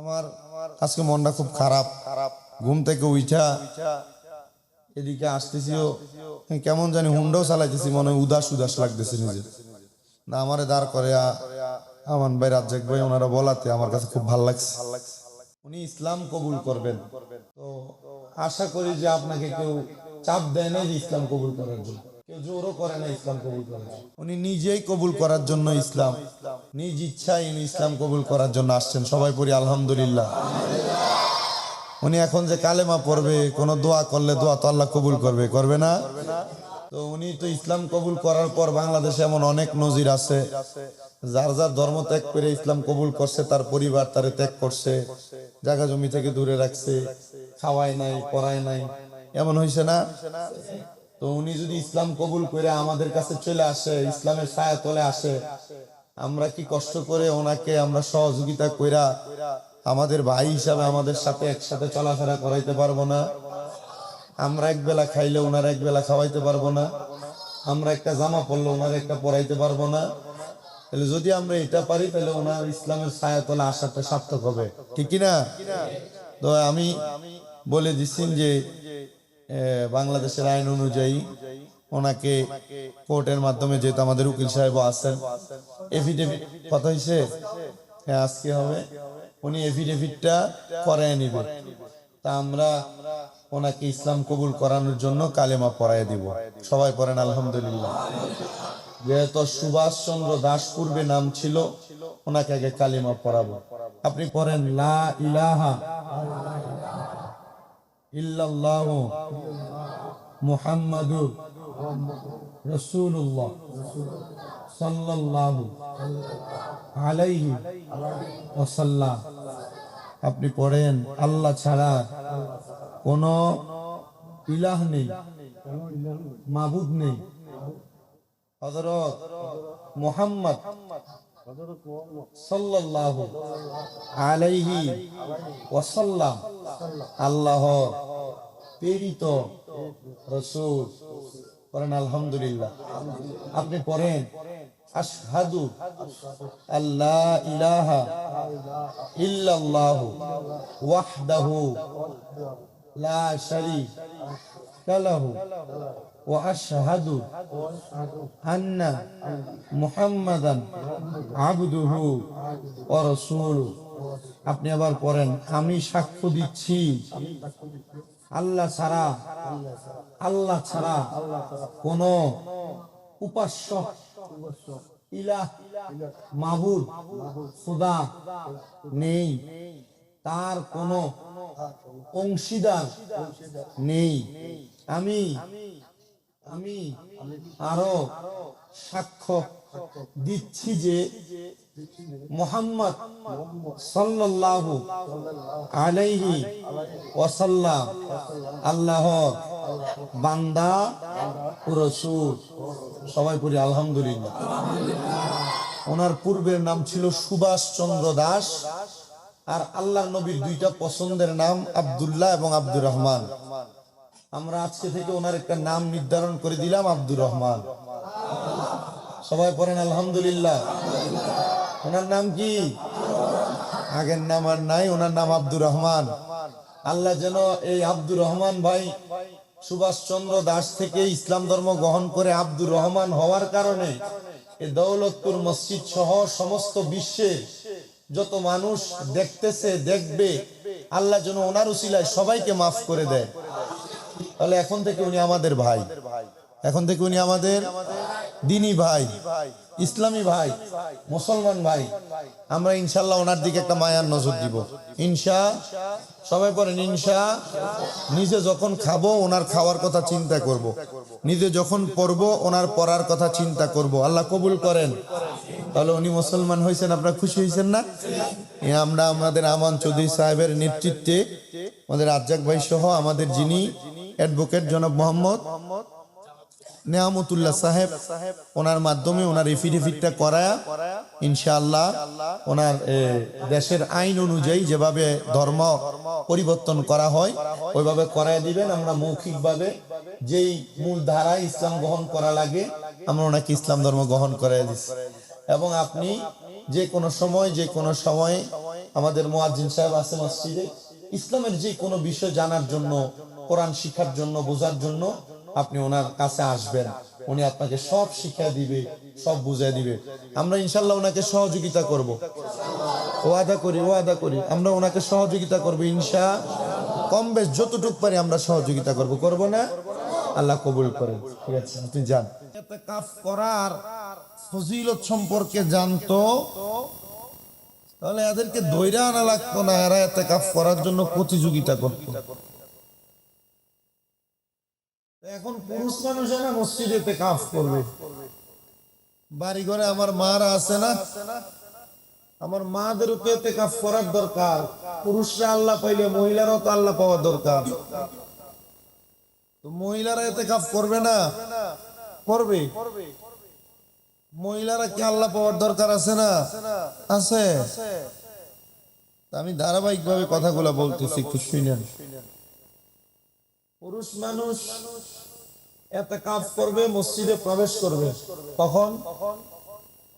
আমার আজকে মনটা খুব খারাপ। ঘুম থেকে উঠা এদিকে আসতেছিও কেমন জানি হুন্ডাও চালাইতেছি, মনে হয় উদাস উদাস লাগতেছে নিজে। না আমারে দাঁড় করে আমান ভাই, রাজ্জাক ভাই, ওনারা বলাতে আমার কাছে খুব ভালো লাগছে। উনি ইসলাম কবুল করবেন, তো আশা করি যে আপনাকে কেউ চাপ দেয় না যে ইসলাম কবুল করার জন্য, কেউ জোরও করে না ইসলাম কবুল করার জন্য। উনি নিজেই কবুল করার জন্য ইসলাম, নিজ ইচ্ছায় উনি ইসলাম কবুল করার জন্য আসছেন। সবাই পড়ি আলহামদুলিল্লাহ। উনি এখন যে কালেমা পড়বে, কোন দোয়া করলে দোয়া তো আল্লাহ কবুল করবে, করবে না? তো উনি তো ইসলাম কবুল করার পর বাংলাদেশে এমন অনেক নজির আছে, যার যার ধর্ম ত্যাগ করে ইসলাম কবুল করছে, তার পরিবার তারে ত্যাগ করছে, জায়গা জমি থেকে দূরে রাখছে, খাওয়ায় নাই, পড়ায় নাই, এমন হয়েছে না? তো উনি যদি ইসলাম কবুল করে আমাদের কাছে চলে আসে, ইসলামের ছায়া তলে আসে, আমরা কি কষ্ট করে ওনাকে আমরা সহযোগিতা কইরা আমাদের ভাই হিসাবে আমাদের সাথে একসাথে চলাফেরা করাইতে পারবো না? আমরা এক বেলা খাইলে ওনার এক বেলা খাওয়াইতে পারবো না? আমরা একটা জামা পরলে ওনার একটা পরাইতে পারবো না? তাহলে যদি আমরা এটা পারি, তাহলে ওনার ইসলামের ছায়াতলে আসাটা সার্থক হবে, ঠিক কিনা? তো আমি বলে দিচ্ছি যে বাংলাদেশের আইন অনুযায়ী ওনাকে কোর্টের মাধ্যমে, যেহেতু আমাদের উকিল সাহেব আছেন, এফিডেভিট কথা হয়েছে, হ্যাঁ আজকে হবে, উনি এফিডেভিটটা করায় নিবে। তা আমরা ওনাকে ইসলাম কবুল করানোর জন্য কালেমা পড়ায় দিব। সবাই পড়েন আলহামদুলিল্লাহ। যেহেতু সুভাষ চন্দ্র দাস পূর্বে নাম ছিল, ওনাকে আগে কালেমা পড়াবো। আপনি পড়েন লা ইলাহা ইল্লাল্লাহু মুহাম্মাদুর রাসূলুল্লাহ সাল্লাল্লাহু আলাইহি ওয়াসাল্লাম। আপনি পড়েন আল্লাহ ছাড়া কোনো ইলাহ নেই, মাবুদ নেই, হযরত মুহাম্মদ সাল্লাল্লাহু আলাইহি ওয়াসাল্লাম আল্লাহর প্রেরিত রাসূল। পড়েন আলহামদুলিল্লাহ। আপনি পড়েন আশহাদু আল্লা ইলাহা ইল্লাল্লাহু ওয়াহদাহু লা শারীকা লাহু ওয়া আশহাদু আন্না মুহাম্মাদান আবদুহু ওয়া রাসূলুহু। আপনি আবার পড়েন আমি সাক্ষ্য দিচ্ছি আল্লাহ ছাড়া কোন উপাস্য ইলাহ, মাবুদ, খোদা নেই, তার কোন অংশীদার নেই। আমি আরো সাক্ষ্য দিচ্ছি যে মুহাম্মদ সাল্লাল্লাহু আলাইহি ওয়াসাল্লাম আল্লাহর বান্দা ও রাসূল। সবাই পড়ি আলহামদুলিল্লাহ। ওনার পূর্বের নাম ছিল সুভাষ চন্দ্র দাস, আর আল্লাহর নবীর দুইটা পছন্দের নাম আব্দুল্লাহ এবং আব্দুর রহমান। আমরা আজকে থেকে ওনার একটা নাম নির্ধারণ করে দিলাম, আব্দুর রহমান। সবাই পড়েন আলহামদুলিল্লাহ। ওনার নাম কি? আগের নাম আর নাই, ওনার নাম আব্দুর রহমান। আল্লাহ যেন এই আব্দুর রহমান ভাই সুভাষ চন্দ্র দাস থেকে ইসলাম ধর্ম গ্রহণ করে আব্দুর রহমান হওয়ার কারণে এই দৌলতপুর মসজিদ সহ সমস্ত বিশ্বে যত মানুষ দেখতেছে, দেখবে, আল্লাহ যেন ওনার উসিলায় সবাইকে মাফ করে দেয়। তাহলে এখন থেকে উনি আমাদের ভাই, এখন থেকে উনি আমাদের দিনী ভাই, ইসলামী ভাই, মুসলমান ভাই। আমরা ইনশাল্লাহ ওনার দিকে একটা মায়ার নজর দিব, ইনশা। সবাই বলেন ইনশা। নিজে যখন খাবো ওনার খাওয়ার কথা চিন্তা করব, নিজে যখন পড়বো ওনার পড়ার কথা চিন্তা করব। আল্লাহ কবুল করেন। তাহলে উনি মুসলমান হয়েছেন, আপনারা খুশি হয়েছেন না? আমরা আমাদের আমান চৌধুরী সাহেবের নেতৃত্বে, আমাদের রাজ্জাক ভাই সহ আমাদের যিনি অ্যাডভোকেট জনাব মোহাম্মদ নেয়ামতুল্লাহ সাহেব, ওনার মাধ্যমে ওনার এফিডেভিটটা করায়া ইনশাআল্লাহ ওনার দেশের আইন অনুযায়ী যেভাবে ধর্ম পরিবর্তন করা হয় ওইভাবে করায় দিবেন। আমরা মৌখিকভাবে যেই মূল ধারায় ইসলাম গ্রহণ করা লাগে আমরা ওনাকে ইসলাম ধর্ম গ্রহণ করাই দিচ্ছি। এবং আপনি যে কোনো সময় আমাদের মুয়াজ্জিন সাহেব আছে মসজিদে, ইসলামের যে কোনো বিষয় জানার জন্য, কোরআন শিখার জন্য, বোঝার জন্য আপনি ওনার কাছে আসবেন, উনি আপনাকে সব শিক্ষা দিবে, সব বুঝিয়ে দিবে। আমরা ইনশাল্লাহ ওনাকে সহযোগিতা করব, ওয়াদা করি আমরা ওনাকে সহযোগিতা করব কম বেশ যতটুকু পারি আমরা সহযোগিতা করব না? আল্লাহ কবুল করেন। ঠিক আছে, আপনি যান। ইতিকাফ করার ফজিলত সম্পর্কে জানতো তাহলে এদেরকে ধৈর্য আনা লাগতো না, এরা ইতিকাফ করার জন্য প্রতিযোগিতা করত। এখন পুরুষ মানুষেরা মসজিদে ইতিকাফ করবে, বাড়ি ঘরে আমার মারা আছে না, আমার মাদের উপরে ইতিকাফ করার দরকার। পুরুষরা আল্লাহ পাইলে মহিলারাও তো আল্লাহ পাওয়া দরকার। তো মহিলারা ইতিকাফ করবে না? করবে। মহিলারা কি আল্লাহ পাওয়ার দরকার আছে না? আছে। আমি ধারাবাহিক ভাবে কথাগুলো বলতেছি, একটু শুনেন। পুরুষ মানুষ ইতিকাফ করবে, মসজিদে প্রবেশ করবে কখন?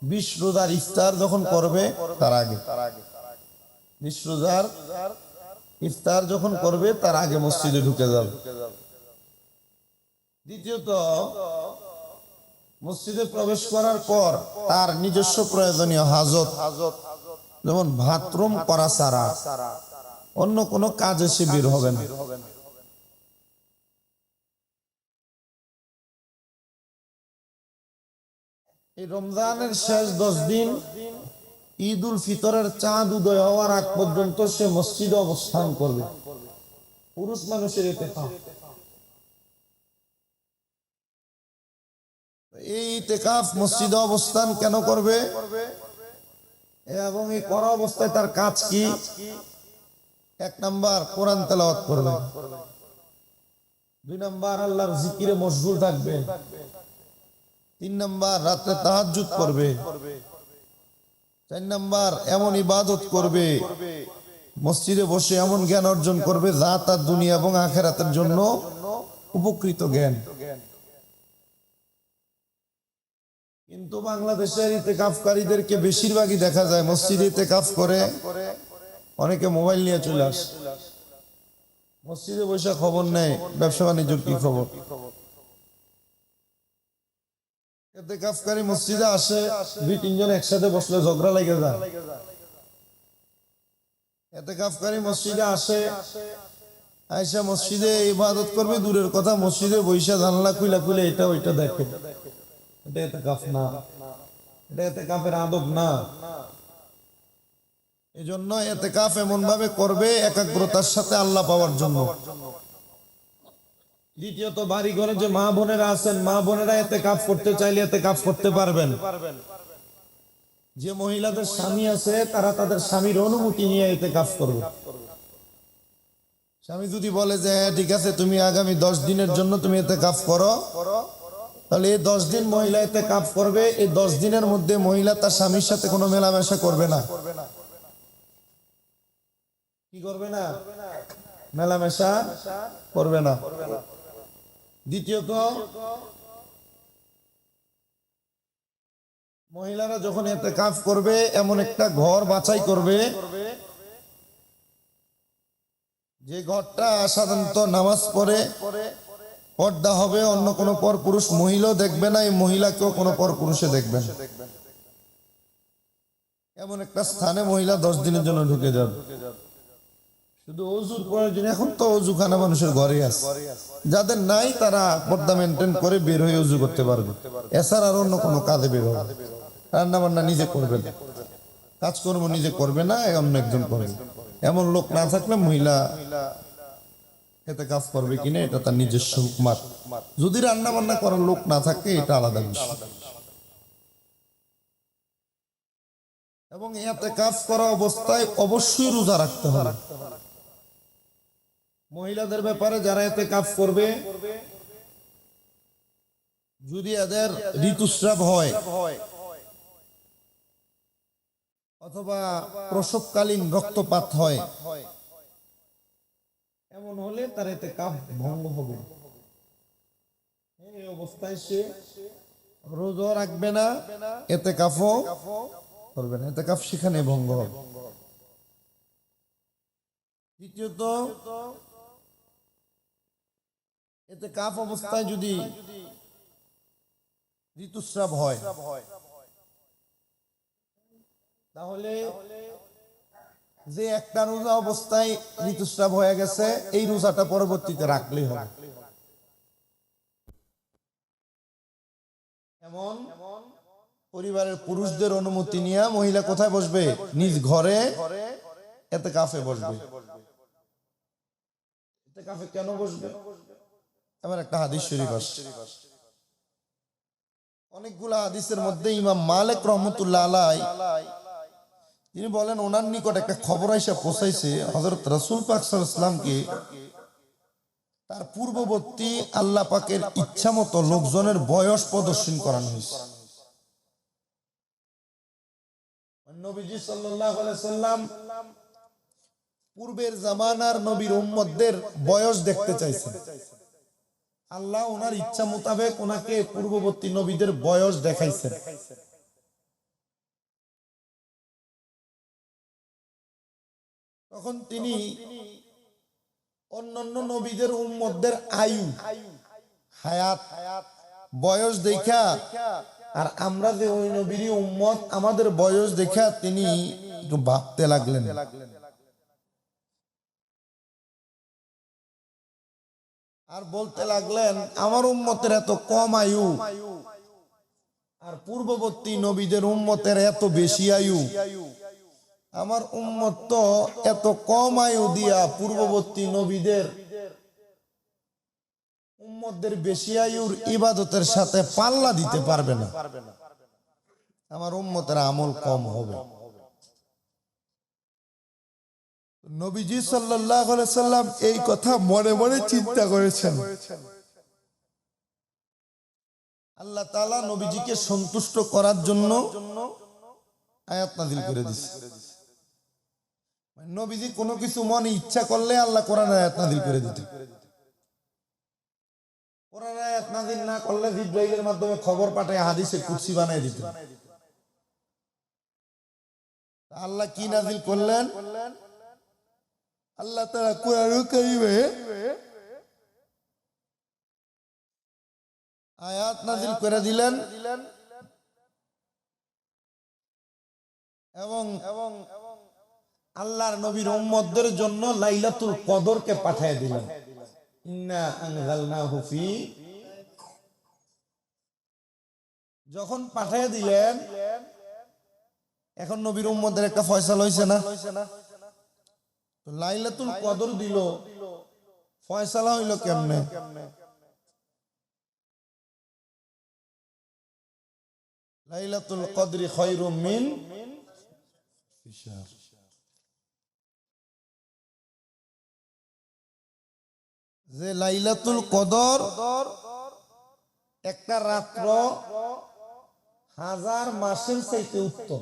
20 রোজার ইফতার যখন করবে তার আগে। 20 রোজার ইফতার যখন করবে তার আগে মসজিদে ঢুকে যাবে। দ্বিতীয়ত, মসজিদে প্রবেশ করার পর তার নিজস্ব প্রয়োজনীয় হাজত, যেমন বাথরুম করা ছাড়া অন্য কোনো কাজে সে বের হবে না। এই রমজানের শেষ 10 দিন, ঈদ উল ফিতরের চাঁদ উদয় হওয়ার আগ পর্যন্ত সে মসজিদে অবস্থান করবে, পুরুষ মানুষের ইতিকাফ। এই ইতিকাফ মসজিদে অবস্থান কেন করবে এবং এই করা অবস্থায় তার কাজ কি? 1 নাম্বার কোরআন তেলাওয়াত করবে, 2 নাম্বার আল্লাহর জিকিরে মশগুল থাকবে, 3 নাম্বার রাতে তাহাজ্জুদ করবে, 4 নাম্বার এমন ইবাদত করবে, মসজিদে বসে এমন জ্ঞান অর্জন করবে যা তার দুনিয়া এবং আখিরাতের জন্য উপকৃত জ্ঞান। কিন্তু বাংলাদেশের ইতিকাফকারীদেরকে বেশিরভাগই দেখা যায় মসজিদে ইতিকাফ করে, অনেকে মোবাইল নিয়ে চলে আসে, মসজিদে বসে খবর নেই ব্যবসা বাণিজ্যের কি খবর। ইতিকাফকারী মসজিদে আসে, 2-3 জন একসাথে বসলে ঝগড়া লেগে যায়। ইতিকাফকারী মসজিদে আসে, আয়েশা মসজিদে ইবাদত করবে দূরের কথা, মসজিদে বইসা জানলা খুলে এটা ওইটা দেখে। এটা ইতিকাফ না, এটা ইতিকাফের আদব না। এজন্য ইতিকাফ এমন ভাবে করবে একাগ্রতার সাথে আল্লাহ পাওয়ার জন্য। দ্বিতীয়ত, বাড়ি ঘরে যে মা বোনেরা আছেন, মা বোনেরা ইতিকাফ করতে চাইলে ইতিকাফ করতে পারবেন। যে মহিলাদের স্বামী আছে তারা তাদের স্বামীর অনুমতি নিয়ে ইতিকাফ করবে। স্বামী যদি বলে যে হ্যাঁ ঠিক আছে, তুমি আগামী 10 দিনের জন্য তুমি ইতিকাফ করো, তাহলে এই 10 দিন মহিলা ইতিকাফ করবে। এই 10 দিনের মধ্যে মহিলা তার স্বামীর সাথে কোনো মেলামেশা করবে না। কি করবে না? মেলামেশা করবে না। দ্বিতীয়ত, মহিলারা যখন ইতিকাফ করবে এমন একটা ঘর বাছাই করবে যে ঘরটা সাধারণত নামাজ পড়ে পর্দা হবে, অন্য কোনো পর পুরুষ মহিলাও দেখবে না, এই মহিলাকেও কোনো পর পুরুষে দেখবে না। এমন একটা স্থানে মহিলা 10 দিনের জন্য ঢুকে যাবে। শুধু ওযুর প্রয়োজন, এখন তো ওযুখানা মানুষের ঘরে আছে, যাদের নাই তারা পর্দা মেনটেন করে বের হয়ে ওযু করতে পারবে। এছাড়া আর অন্য কোনো কাজে বের হবে, রান্না বান্না নিজে করবে না, কাজকর্ম নিজে করবে না, অন্য একজন করবে। এমন লোক না থাকলে মহিলা ইতিকাফ করবে কিনা এটা তার নিজস্ব হুকমাত। যদি রান্না বান্না করার লোক না থাকে এটা আলাদা বিষয়। এবং ইতিকাফ করা অবস্থায় অবশ্যই রোজা রাখতে হবে। মহিলাদের ব্যাপারে যারা ইতিকাফ করবে, যদি এদের ঋতুস্রাব হয় অথবা প্রসবকালীন রক্তপাত হয়, এমন হলে তার ইতিকাফ ভঙ্গ হবে। এই অবস্থায় সে রোজা রাখবে না, ইতিকাফও করবে না, ইতিকাফ সেখানে ভঙ্গ হবে। দ্বিতীয়ত, এতে কাফ অবস্থায় যদি ঋতুস্রাব হয় তাহলে যে একটা রোজা অবস্থায় ঋতুস্রাব হয়ে গেছে এই রোজাটা পরবর্তীতে রাখলেই হবে। এমন পরিবারের পুরুষদের অনুমতি নিয়ে মহিলা কোথায় বসবে? নিজ ঘরে এতে কাফে বসবে। এতে কাফে কেন বসবে? এবার একটা হাদিস শরীফ আসছে, অনেকগুলা হাদিসের মধ্যে ইমাম মালিক রহমতুল্লাহ আলাইহি তিনি বলেন ওনার নিকট একটা খবর আইসা পৌঁছাইছে হযরত রাসূল পাক সাল্লাল্লাহু আলাইহি ওয়াসাল্লামকে তার পূর্ববর্তী আল্লাহ পাকের ইচ্ছা মতো লোকজনের বয়স প্রদর্শন করানো হয়েছে। নবীজি সাল্লাল্লাহু আলাইহি ওয়াসাল্লাম পূর্বের জামানার নবীর উম্মতদের বয়স দেখতে চাইছেন। আল্লাহ ওনার ইচ্ছা মোতাবেক ওনাকে পূর্ববর্তী নবীদের বয়স দেখাইছেন। তখন তিনি অন্যান্য নবীদের উম্মতদের আয়ু, হায়াত, বয়স দেখা আর আমরা যে ওই নবীরই উম্মত আমাদের বয়স দেখা তিনি একটু ভাবতে লাগলেন। আর বলতে লাগলেন আমার উম্মতের এত কম আয়ু আর পূর্ববর্তী নবীদের উম্মতের এত বেশি আয়ু, আমার উম্মত তো এত কম আয়ু দিয়া পূর্ববর্তী নবীদের উম্মতদের বেশি আয়ুর ইবাদতের সাথে পাল্লা দিতে পারবে না, আমার উম্মতের আমল কম হবে। নবীজি সাল্লাল্লাহু আলাইহি সাল্লাম এই কথা মনে মনে চিন্তা করেছেন। আল্লাহ তাআলা নবীজিকে সন্তুষ্ট করার জন্য আয়াত নাযিল করে দিয়েছে। নবীজি কোনো কিছু মনে ইচ্ছা করলে আল্লাহ কোরআন আয়াত নাযিল করে দিতেন। কোরআন আয়াত নাযিল না করলে জিবরাইলের মাধ্যমে খবর পাঠায় হাদিসে কুদসি বানায় দিতেন। আল্লাহ কি নাযিল করলেন? আল্লাহ তাআলা কোরআনুল কারীমে আয়াত নাযিল করে দিলেন এবং আল্লাহর নবীর উম্মতদের জন্য লাইলাতুল কদরকে পাঠিয়ে দিলেন। ইন্না আনজালনাহু ফি, যখন পাঠিয়ে দিলেন এখন নবীর উম্মতদের একটা ফয়সালা হইছে না? তো লাইলাতুল কদর দিল, ফয়সালা হইল কেমনে? লাইলাতুল কদরি খায়রুম মিন শাহর, যে লাইলাতুল কদর একটা রাত্র 1000 মাসের চাইতে উত্তম।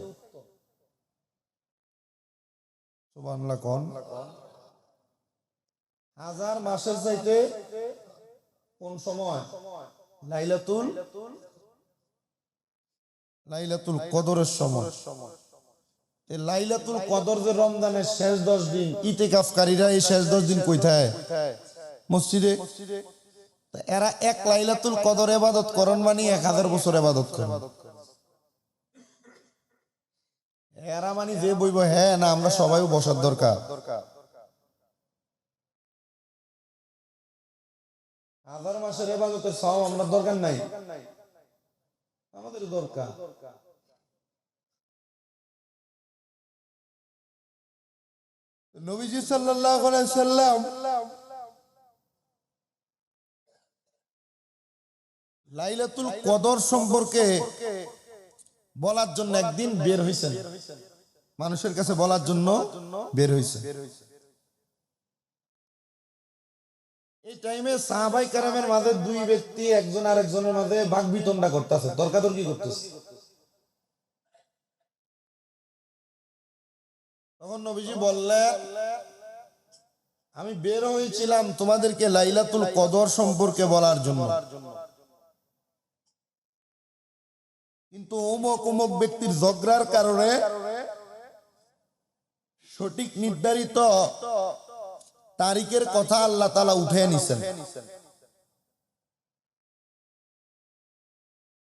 সুবহানাল্লাহ কোন 1000 মাসের চাইতে কোন সময়? লাইলাতুল কদরের সময়। এই লাইলাতুল কদর যে রমজানের শেষ 10 দিন, ইতিকাফকারীরা এই শেষ 10 দিন কোথায়? মসজিদে। এরা এক লাইলাতুল কদর ইবাদত করেন মানে 1000 বছর ইবাদত করেন। এরা মানে যে বইব হ্যাঁ না আমরা সবাই বসার দরকার। 1000 মাসের ইবাদতের সওয়াব আমরা দরকার নাই, আমাদের দরকার। নবীজি সাল্লাল্লাহু আলাইহি সাল্লাম লাইলাতুল কদর সম্পর্কে বলার জন্য একদিন বের হইছেন, মানুষের কাছে বলার জন্য বের হইছেন। এই টাইমে সাহাবায়ে কেরামের মাঝে দুই ব্যক্তি একজন আরেকজনের মাঝে বাকবিতণ্ডা করতেছে, তর্কাতর্কি করতেছে। তখন নবীজি বললেন আমি বের হয়েছিলাম তোমাদেরকে লাইলাতুল কদর সম্পর্কে বলার জন্য, কিন্তু অমুক অমুক ব্যক্তির ঝগড়ার কারণে সঠিক নির্ধারিত তারিখের কথা আল্লাহ তাআলা উঠে নিছেন।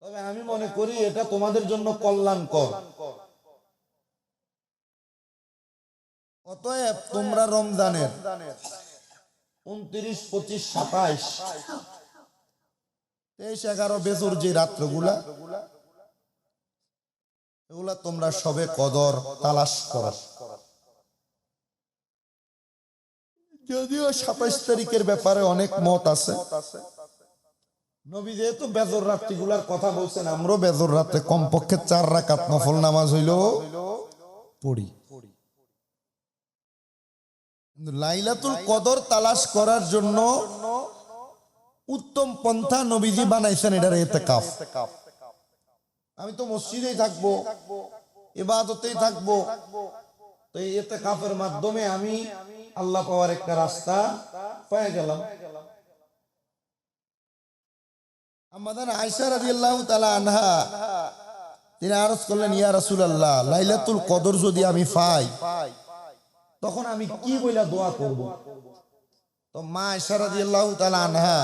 তবে আমি মনে করি এটা তোমাদের জন্য কল্যাণকর। অতএব তোমরা রমজানের 29, 25, 27, 23, 11 বেজর যে রাত্রগুলা, এগুলা তোমরা সবে কদর তালাশ করো। যদিও 27 তারিখের ব্যাপারে অনেক মত আছে। নবী যেহেতু বেজর রাত্রিগুলার কথা বলছেন, আমরাও বেজর রাতে কমপক্ষে 4 রাকাত নফল নামাজ হইলো পড়ি। লাইলাতুল কদর তালাশ করার জন্য উত্তম পন্থা নবীজি বানাইছেন এটার ইতিকাফ। আমি তো মসজিদেই থাকবো, ইবাদতেই থাকবো, তো এই ইতিকাফের মাধ্যমে আমি আল্লাহ পাওয়ার একটা রাস্তা পেয়ে গেলাম। আমাদের আয়েশা রাদিয়াল্লাহু তাআলা আনহা তিনি আরজ করলেন, ইয়া রাসূলুল্লাহ, লাইলাতুল কদর যদি আমি পাই তখন আমি কি বইলা দোয়া করব? তো মা আয়েশা রাদিয়াল্লাহু তাআলা আনহা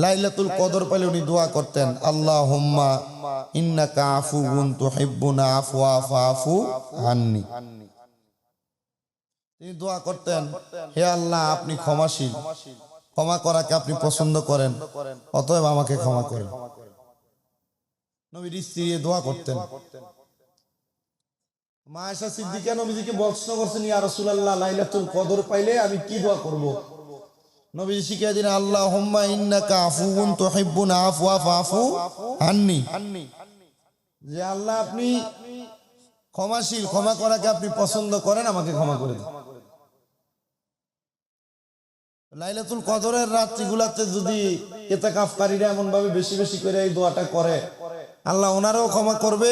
লাইলাতুল কদর পেলে উনি দোয়া করতেন, আল্লাহুম্মা ইন্নাকা আফুউন তুহিব্বুনা আফওয়া ফাআফু আন্নি। তিনি দোয়া করতেন, হে আল্লাহ, আপনি ক্ষমাশীল, ক্ষমা করাকে আপনি পছন্দ করেন, অতএব আমাকে ক্ষমা করেন। নবীর স্ত্রী দোয়া করতেন। মা আয়েশা সিদ্দিকা নবীজিকে প্রশ্ন করছেন, ইয়া রাসূলুল্লাহ, লাইলাতুল কদর পাইলে আমি কি দোয়া করব? নবীজি শিখিয়ে দিলেন, আল্লাহুম্মা ইন্নাকা আফুউন তুহিব্বুনা আফওয়া ফাআফু আন্নি, যে আল্লাহ আপনি ক্ষমাশীল, ক্ষমা করাকে আপনি পছন্দ করেন, আমাকে ক্ষমা করে দিন। লাইলাতুল কদরের রাত্রিগুলাতে যদি ইতিকাফকারীরা এমন ভাবে বেশি বেশি করে এই দোয়াটা করে, আল্লাহ ওনারও ক্ষমা করবে,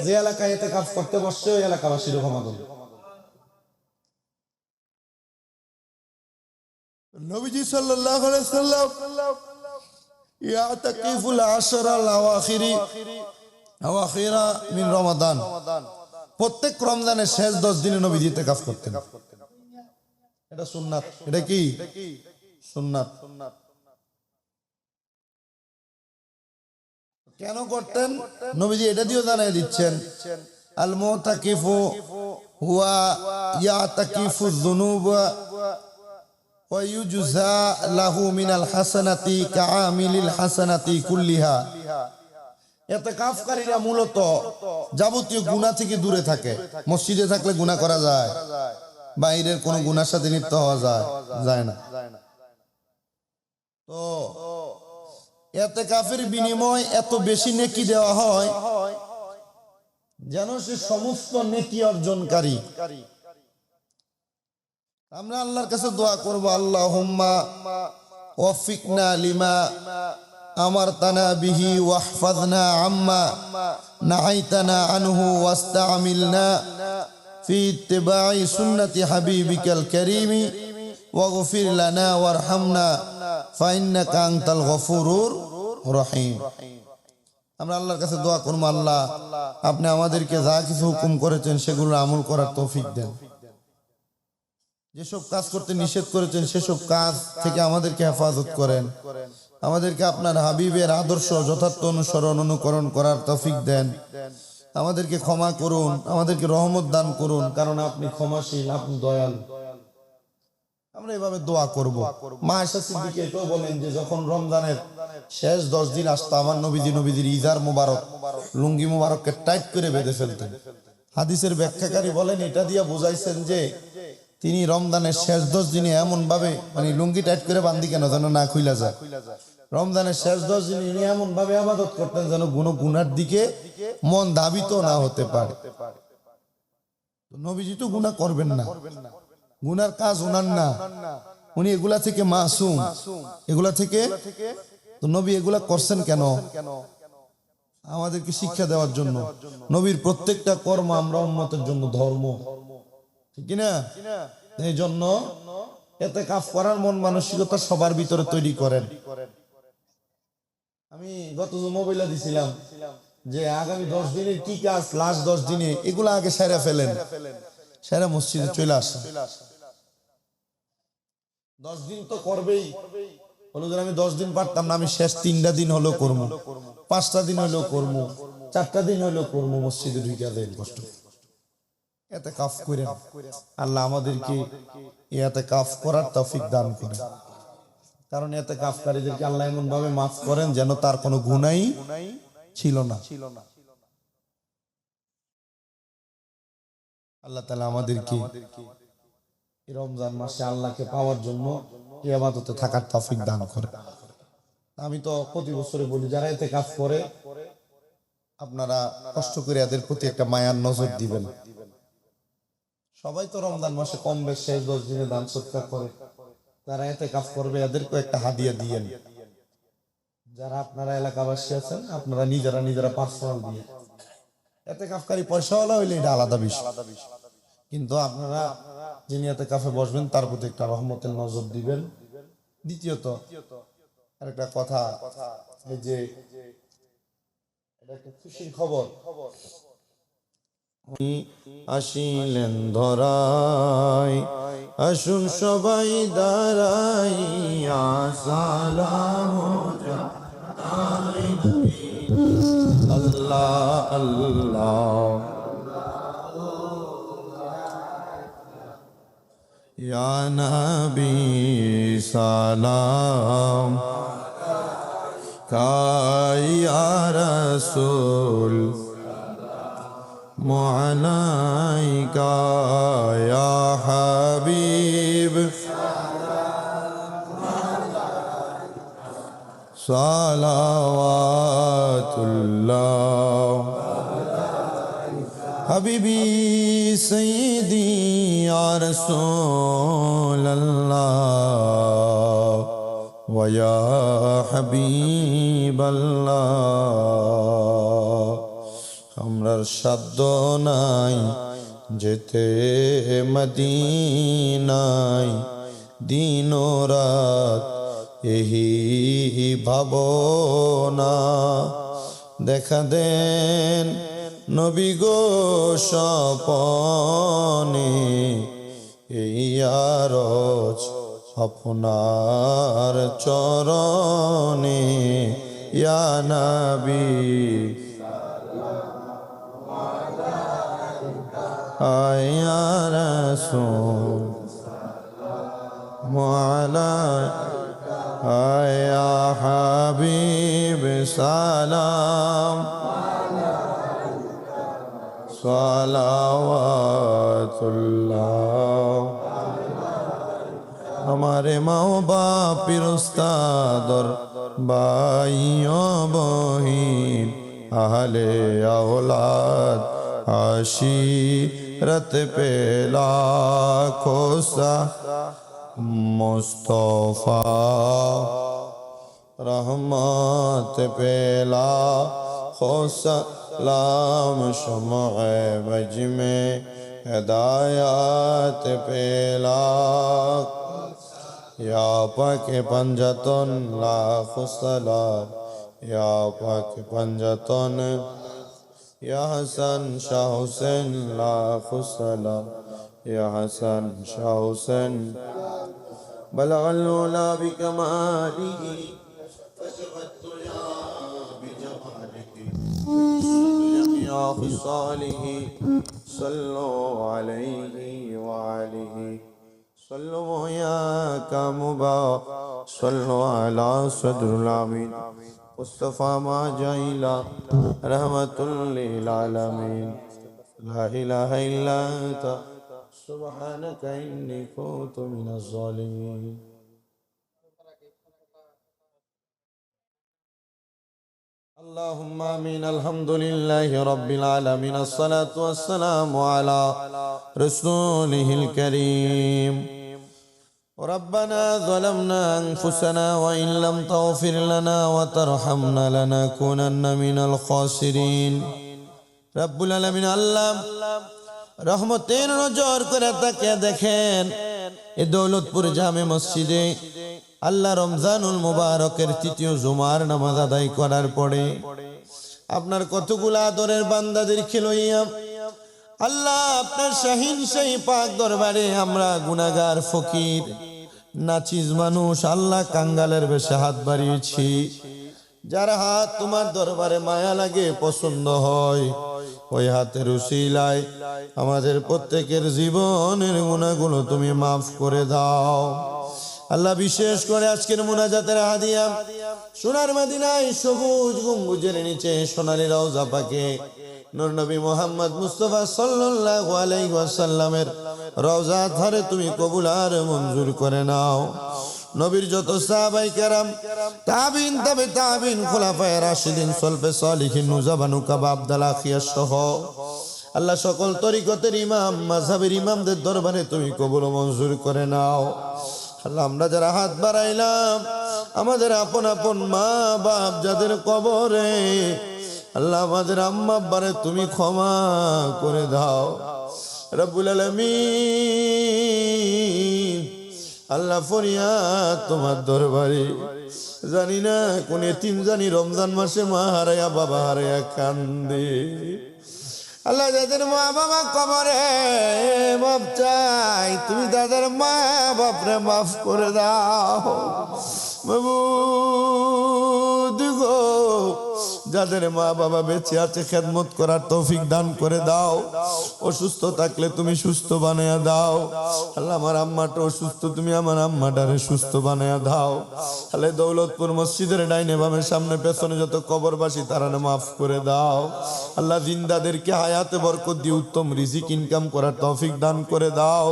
যে এলাকায় ইতিকাফ করতে বসছে ওই এলাকাবাসীরও ক্ষমা করবে। নবীজি সাল্লাল্লাহু আলাইহি সাল্লাম ইয়াতাকিফুল আশরাল আওয়াখিরা মিন রমাদান, প্রত্যেক রমজানের শেষ 10 দিনে নবীজি ইতিকাফ করতেন। এটা সুন্নাত। এটা কি সুন্নাত? কেন করতেন নবীজি এটা দিয়েও জানাই দিচ্ছেন, আল মুতাকিফু হুয়া ইয়াতাকিফু যুনুব ওয়া ইউজা লাহু মিনাল হাসানাতি কাআমিলিল হাসানাতি কুল্লিহা। ইতিকাফকারীরা মূলত যাবতীয় গুনাহ থেকে দূরে থাকে। মসজিদে থাকলে গুনাহ করা যায়, বাইরের কোন গুনার সাথে লিপ্ত হওয়া যায় না। তো ইতিকাফের বিনিময় এত বেশি নেকি দেওয়া হয় যেন সে সমস্ত নেকি অর্জনকারী। আমরা আল্লাহর কাছে দোয়া করব, আল্লাহুম্মা ওয়াফিকনা লিমা আমারতানা বিহি ওয়াহফাজনা আম্মা নাহাইতানা আনহু ওয়াস্তামিলনা ফি ইত্তিবাই সুন্নতি হাবিবিকাল কারীমি ওয়াগফির লানা ওয়ারহামনা ফাইন্নাকা আনতাল গফুরুর রহিম। আমরা আল্লাহর কাছে দোয়া করব, আল্লাহ আপনি আমাদেরকে যা কিছু হুকুম করেছেন সেগুলো আমল করার তৌফিক দেন, যেসব কাজ করতে নিষেধ করেছেন সেসব কাজ থেকে আমাদেরকে হেফাজত করেন, আমাদেরকে আপনার হাবিবের আদর্শ যথার্থ অনুসরণ অনুকরণ করার তৌফিক দেন, আমাদেরকে ক্ষমা করুন, আমাদেরকে রহমত দান করুন, কারণ আপনি ক্ষমাশীল, আপনি দয়ালু। আমরা এভাবে দোয়া করব। মা আয়েশা সিদ্দিকা এটাও বলেন যে যখন রমজানের শেষ 10 দিন আসতো, আমার নবীজির ইজার মুবারক, লুঙ্গি মুবারককে টাইট করে বেঁধে ফেলতেন। হাদিসের ব্যাখ্যাকারী বলেন এটা দিয়া বুঝাইছেন যে তিনি রমজানের শেষ 10 দিনে এমন ভাবে, মানে লুঙ্গি টাইট করে বান্ধি কেন যেন না খুইলা যায়, রমজানের শেষ 10 দিনে তিনি এমন ভাবে ইবাদত করতেন যেন কোনো গুনার দিকে মন ধাবিত না হতে পারে। নবীজি তো গুনাহ করবেন না, গুনার কাজ ওনার না, উনি এগুলা থেকে মাসুম, এগুলা থেকে। তো নবী এগুলা করছেন কেন? আমাদেরকে শিক্ষা দেওয়ার জন্য। নবীর প্রত্যেকটা কর্ম আমরা উম্মতের জন্য ধর্ম, ঠিক না? এই জন্য ইতিকাফ করার মন মানসিকতা সবার ভিতরে তৈরি করেন। আমি গত মোবাইলে দিছিলাম যে আগামী 10 দিনের কি কাজ, লাস্ট 10 দিনে এগুলা আগে সেরে ফেলেন, সেরে মসজিদে চলে আসেন। 10 দিন তো করবেই। হলো যে আমি 10 দিন পারতাম না, আমি শেষ 3টা দিন হলো করবো, 5টা দিন হলো করবো, 4টা দিন হলো করবো, মসজিদে ঢুকে দেন কষ্ট এতে কাফ করেন। আল্লাহ আমাদেরকে এতে কাফ করার তৌফিক দান করে। কারণ এতে কাফকারীদেরকে আল্লাহ এমন ভাবে মাফ করেন যেন তার কোনো গুনাই ছিল না। আল্লাহ তাআলা আমাদেরকে এই রমজান মাসে আল্লাহকে পাওয়ার জন্য ইবাদতে থাকার তৌফিক দান করে। আমি তো প্রতি বছরে বলি, যারা এতে কাজ করে আপনারা কষ্ট করে এদের প্রতি একটা মায়ার নজর দিবেন। সবাই তো রমজান মাসে কম বেশ শেষ 10 দিনে দান সৎকার করে, যারা এতে কাজ করবে এদেরকে একটা হাদিয়া দিয়েন। যারা আপনারা এলাকাবাসী আছেন আপনারা নিজেরা পার্সোনাল দিয়ে, এতে কাফকারী পয়সাওয়ালা হইলে এটা আলাদা বিষয়, কিন্তু আপনারা যিনি এতে কাফে বসবেন তার প্রতি একটা রহমতের নজর দিবেন। দ্বিতীয়ত আরেকটা কথা, এই যে এটা একটা খুশির খবর, আসিলেন ধরাই, আসুন সবাই দাঁড়াইয়া সালাম জানাই, আল্লাহ আল্লাহ ইয়া নবী সালাম ইয়া রাসূল মুআলাইকা ইয়া হাবিব সালাওয়াতুল্লাহ হাবিবি সাইয়্যিদি ইয়া রাসূলাল্লাহ ওয়া ইয়া হাবিবাল্লাহ। আমরার সাধ্য নাই যেতে মদিনায়, দিন ও রাত এহি ভাবনা, দেখা দেন নবী গো স্বপনে, এই আরজ আপনার চরণে, ইয়া নবী ইয়া রাসূল মুআলাইকা ইয়া হাবিব সালাম সালাওয়াতুল্লাহ। हमारे माँ बाप उस्तादर भाइयों बहिन अहले औलाद आशीरत पे लाखों सा मुस्तफा रहमत पे लाखों सलाम शम्अ वज में हिदायत पे लाख या पाक पंजतन लाख सलाम या पाक पंजतन या हसन शाह हुसैन लाख सलाम या हसन शाह हुसैन बलगल उला बिकमालिही फशगत या बिजमालिही जमिया खिसालिही सल्लु अलैहि व आलिहि सल्लु या कामुबा सल्लु अला सदरुल आमीन मुस्तफा मा जाइला रहमतुल लिल आलमीन ला इलाहा इल्ला अंता सुब्हानका इन्नी कुन्तु मिनज़ ज़ालिमीन। اللهم آمين الحمد لله رب العالمين الصلاة والسلام على رسوله الكريم ربنا ظلمنا أنفسنا وإن لم تغفر لنا وترحمنا لنكونن من الخاسرين رب العالمين الله রহমতের নজর করে তাকিয়ে দেখেন এই দৌলতপুর জামে মসজিদে আল্লাহ রমজানুল মুবারকের তৃতীয় জুমার নামাজ আদায় করার পরে আপনার কতগুলো আদরের বান্দাদেরকে লইয়া আল্লাহ আপনার শাহিন সেই পাক দরবারে আমরা গুনাহগার ফকির নাচিজ মানুষ আল্লাহ কাঙ্গালের বেশে হাত বাড়িয়েছি, যার হাত তোমার দরবারে মায়া লাগে, পছন্দ হয়, ওই হাতের উসিলায় আমাদের প্রত্যেকের জীবনের গুনাহগুলো তুমি মাফ করে দাও আল্লাহ। বিশেষ করে আজকের মুনাজাতের হাদিয়া সোনার মদিনায় সবুজ গম্বুজের নিচে সোনালী রওজা পাকে নূর নবী মুহাম্মদ মুস্তাফা সাল্লাল্লাহু আলাইহি ওয়াসাল্লামের রওজা ধারে তুমি কবুল আর মঞ্জুর করে নাও। নবীর যত সাহাবায়ে কেরাম, তাবিন, তাবে তাবিন, খুলাফায়ে রাশিদিন, সলফে সালিহিন, নুজাবানু কাবা, আব্দুল আখিয়াস সহ আল্লাহ সকল তরিকতের ইমাম, মাযহাবের ইমামদের দরবারে তুমি কবুল মঞ্জুর করে নাও আল্লাহ। আমরা যারা হাত বাড়াইলাম, আমাদের আপন আপন মা বাপ যাদের কবরে, আল্লাহ আমাদের আম্মা আব্বারে তুমি ক্ষমা করে দাও রব্বুল আলামিন। আল্লাহ ফরিয়াদ তোমার দরবারে, জানি না কোন এতিম জানি রমজান মাসে মা হারায়া বাবা হারায়া কান্দে, আল্লাহ যাদের মা বাবা কবরে মাফ চাই, তুমি তাদের মা বাপরে মাফ করে দাও মাবুদ গো। যাদের মা বাবা বেঁচে আছে খেদমত করার তৌফিক দান করে দাও, অসুস্থ থাকলে তুমি সুস্থ বানায়া দাও আল্লাহ। আমার আম্মাটা অসুস্থ, তুমি আমার আম্মাটারে সুস্থ বানায়া দাও আল্লাহ। দৌলতপুর মসজিদের ডাইনে বামে সামনে পেছনে যত কবরবাসী তারা মাফ করে দাও আল্লাহ। জিন্দাদেরকে হায়াতে বরকত দিয়ে উত্তম রিজিক ইনকাম করার তৌফিক দান করে দাও।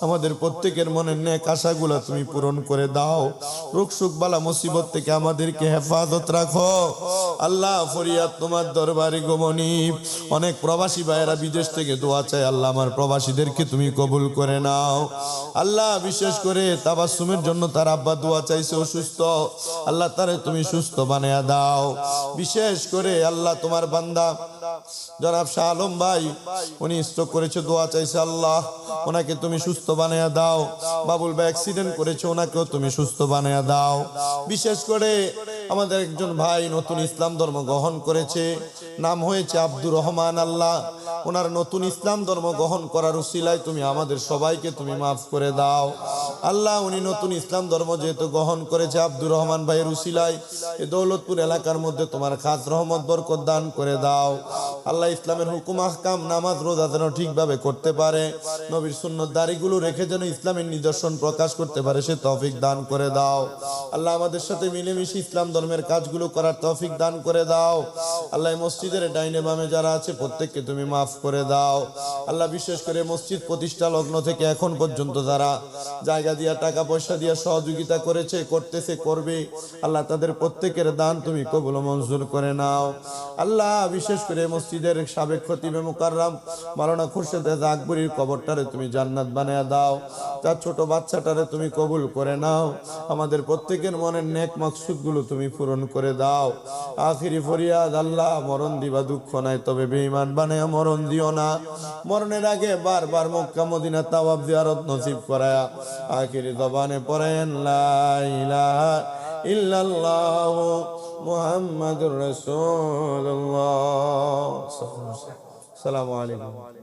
আমাদের প্রত্যেকের মনের নেক আশাগুলা তুমি পূরণ করে দাও। রোগ শোক বালা মুসিবত থেকে আমাদেরকে হেফাজত রাখো আল্লাহ। ফরিয়াদ তোমার দরবারে গোমনি, অনেক প্রবাসী ভাইয়েরা বিদেশ থেকে দোয়া চায় আল্লাহ, আমার প্রবাসীদেরকে তুমি কবুল করে নাও আল্লাহ। বিশেষ করে তাবাসসুমের জন্য তার আব্বা দোয়া চাইছে অসুস্থ, আল্লাহ তারে তুমি সুস্থ বানায়া দাও। বিশেষ করে আল্লাহ তোমার বান্দা জনাব শাহ আলম ভাই, উনি স্ট্রোক করেছে, দোয়া চাইছে আল্লাহ, ওনাকে তুমি সুস্থ বানায়া দাও। বাবুল ভাই অ্যাক্সিডেন্ট করেছে, ওনাকেও তুমি সুস্থ বানায়া দাও। বিশেষ করে আমাদের একজন ভাই নতুন ইসলাম ধর্ম গ্রহণ করেছে, নাম হয়েছে আব্দুর রহমান, আল্লাহ ওনার নতুন ইসলাম ধর্ম গ্রহণ করার উসিলায় তুমি আমাদের সবাইকে তুমি মাফ করে দাও আল্লাহ। উনি নতুন ইসলাম ধর্ম যেহেতু গ্রহণ করেছে, আব্দুর রহমান ভাইয়ের উসিলায় এই দৌলতপুর এলাকার মধ্যে তোমার খাস রহমত বরকত দান করে দাও আল্লাহ। ইসলামের হুকুম আহকাম নামাজ রোজা যেন ঠিকভাবে করতে পারে, নবীর সুন্নত দাড়িগুলো রেখে যেন ইসলামের নিদর্শন প্রকাশ করতে পারে, সে তৌফিক দান করে দাও আল্লাহ। আমাদের সাথে মিলেমিশে ইসলাম ধর্মের কাজগুলো করার তৌফিক দান করে দাও আল্লাহ। মসজিদের ডাইনে বামে যারা আছে প্রত্যেককে তুমি মাফ করে দাও আল্লাহ। বিশেষ করে মসজিদ প্রতিষ্ঠা লগ্ন থেকে এখন পর্যন্ত যারা জায়গা দিয়া টাকা পয়সা দিয়া সহযোগিতা করেছে, করতেছে, করবে আল্লাহ, তাদের প্রত্যেকের দান তুমি কবুল মঞ্জুর করে নাও আল্লাহ। বিশেষ করে মসজিদের সাবেক খতিবে মুকাররম মাওলানা খুরশেদ আকবরীর কবরটারে তুমি জান্নাত বানায়া দাও, তার ছোট বাচ্চাটারে তুমি কবুল করে নাও। আমাদের প্রত্যেকের মনের নেক মাকসুদ গুলো তুমি পূরণ করে দাও। আখিরি ফরিয়াদ আল্লাহ, মরণ দিবা দুঃখ নাই, তবে বেঈমান বানায়া মরণ দিও না। মরণের আগে বারবার মক্কা মদিনা তাওয়াফ জিয়ারত নসিব করায়া আখিরি জবানে পড়েন লা ইলাহা ইল্লাল্লাহ মুহাম্মাদুর রাসূলুল্লাহ। আসসালামু আলাইকুম।